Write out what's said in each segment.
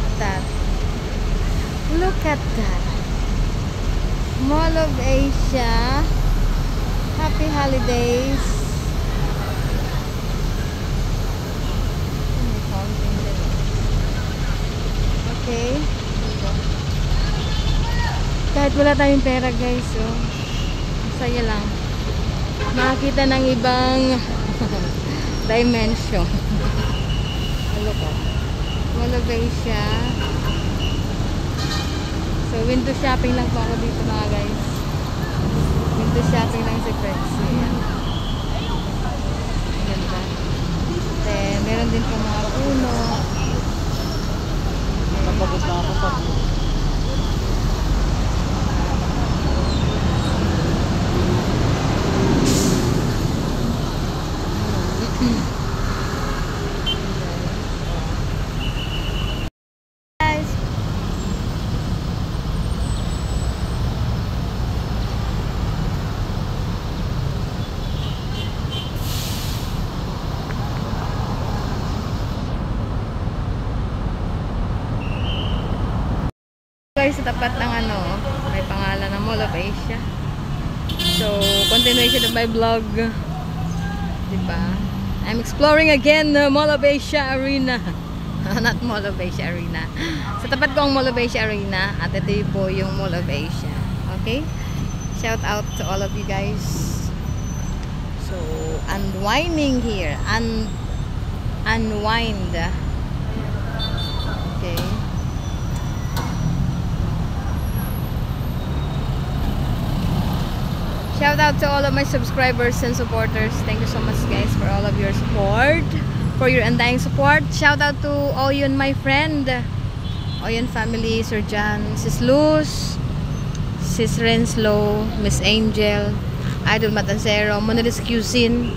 at that. Look at that. Mall of Asia. Happy holidays. Okay. Kahit wala tayong pera guys, oh. Masaya lang. Makakita ng ibang dimension. Look at Mall of Asia. So window shopping lang po ako dito mga guys. Window shopping lang si Prexy. Ganda. Then meron din po mga puno. Napagod na ako sa guys. Guys, sa tapat ng ano, may pangalan ng Mall of Asia. So, continuation of my vlog. Diba? I'm exploring again the Mall of Asia Arena. Not Mall of Asia Arena. Sa tapat ko ang Mall of Asia Arena at ito po yung Mall of Asia. Okay? Shout out to all of you guys. So, unwinding here. Unwind. Okay. Shout out to all of my subscribers and supporters. Thank you so much guys for all of your support. For your undying support. Shout out to Oyon, my friend. Oyon family, Sir John, Sis Luz, Sis Renslow, Miss Angel, Idol Matancero, Monalis Cuisine,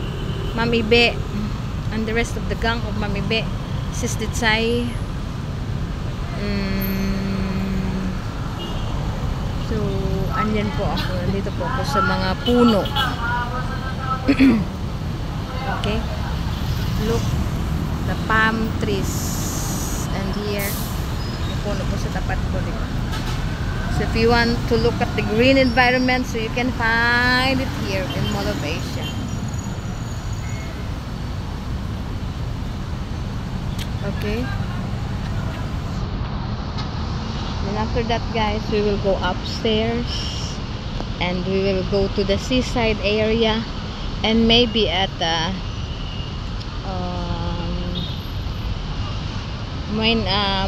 Mami Be, and the rest of the gang of Mami Be, Sis Ditsay. So, andyan po ako. Nandito po ako sa mga puno. Okay. Look, the palm trees. And here, may puno po sa tapat ko, diba? So, if you want to look at the green environment, so you can find it here in Mall of Asia. Okay. Then after that guys, we will go upstairs and we will go to the seaside area and maybe at the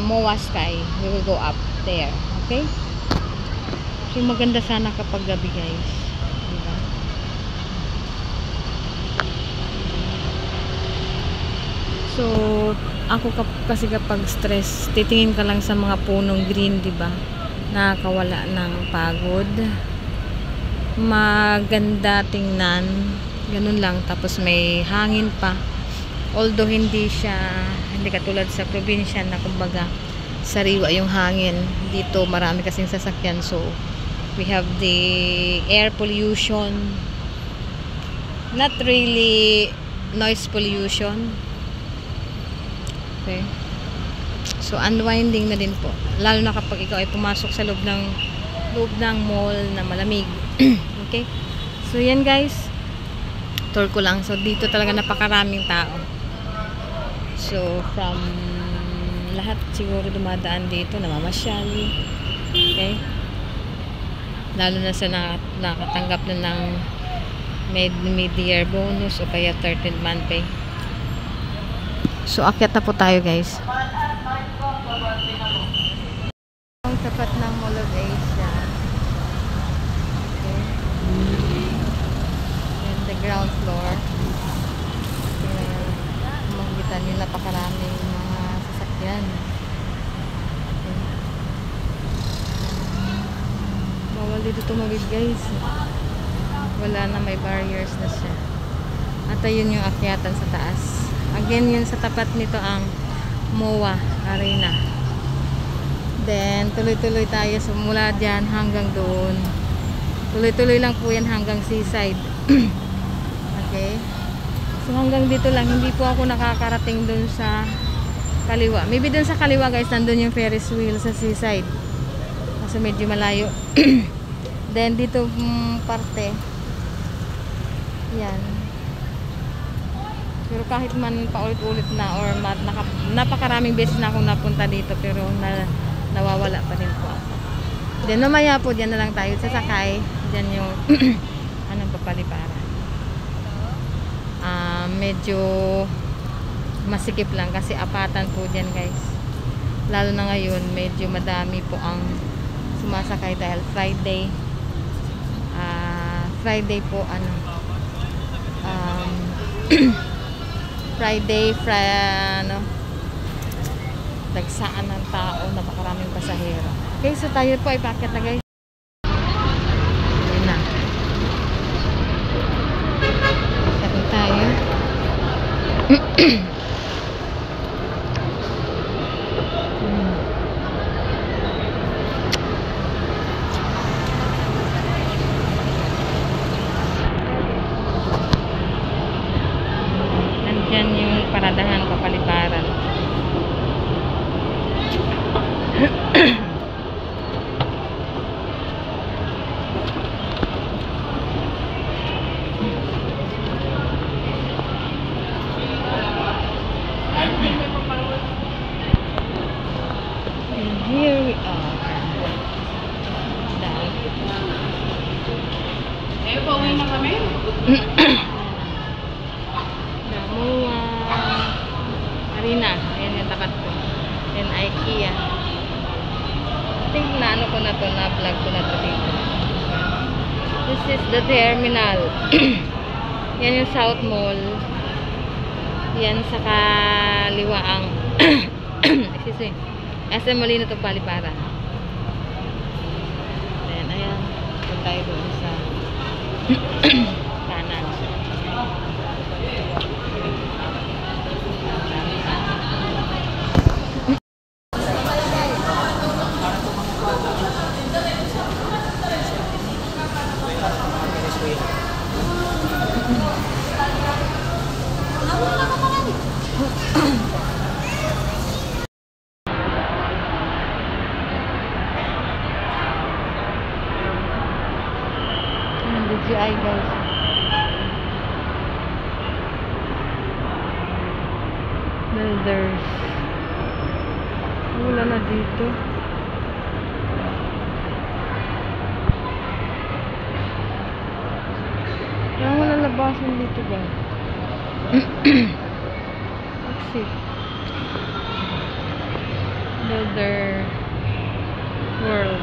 Moa Sky. We will go up there. Okay? So maganda sana kapag gabi guys. Diba? So ako kasi kapag stress, titingin ka lang sa mga punong green, diba? Nakakawala ng pagod. Maganda tingnan. Ganun lang. Tapos may hangin pa. Although hindi katulad sa probinsya na kumbaga sariwa yung hangin. Dito marami kasing sasakyan. So, we have the air pollution. Not really noise pollution. Okay. So, unwinding na din po. Lalo na kapag ikaw ay pumasok sa loob ng mall na malamig. Okay? So, yan guys. Tour ko lang. So, dito talaga napakaraming tao. So, from lahat siguro dumadaan dito, namamasyal. Okay? Lalo na sa nakatanggap na ng mid-year bonus o kaya 13th month pay. So, akyat na po tayo guys. Ang tapat ng Mall of Asia. Okay. And the ground floor. Makikita nyo napakaraming mga sasakyan. Okay. Bawal dito tumawid guys. Wala na, may barriers na siya. At ayun yung akyatan sa taas. Again, yun sa tapat nito ang MOA Arena. Then, tuloy-tuloy tayo mula dyan hanggang doon. Tuloy-tuloy lang po yan hanggang seaside. Okay? So, hanggang dito lang. Hindi po ako nakakarating doon sa Kaliwa. Maybe dun sa kaliwa guys, nandun yung Ferris wheel sa seaside. Kasi medyo malayo. Then dito parte. Yan. Pero kahit man paulit-ulit na or napakaraming beses na akong napunta dito pero nawawala pa rin po ako. Then mamaya po diyan na lang tayo sasakay. Diyan yung anong Papaliparan. Medyo masikip lang kasi apatan po diyan guys. Lalo na ngayon medyo madami po ang sumasakay dahil Friday. Friday po Friday, dagsaan ng tao, napakaraming pasahero. Okay, so tayo po ay packet na guys. Ayan na. Sabi tayo. Nandyan yung paradahan Papaliparan. And here we are. Pauwi na kami? Damua Arena. Ayan yung tapat ko. Then IKEA. I think na ano ko na to, na vlog ko na to dito. This is the terminal. Yan yung South Mall. Yan sa kaliwa ang excuse me, SM Molino to Papaliparan. Then ayan, punta tayo doon sa kanan. DJI guys. Builders. Wala na dito. Kaya wala labasan dito ba? Exit. Builder World.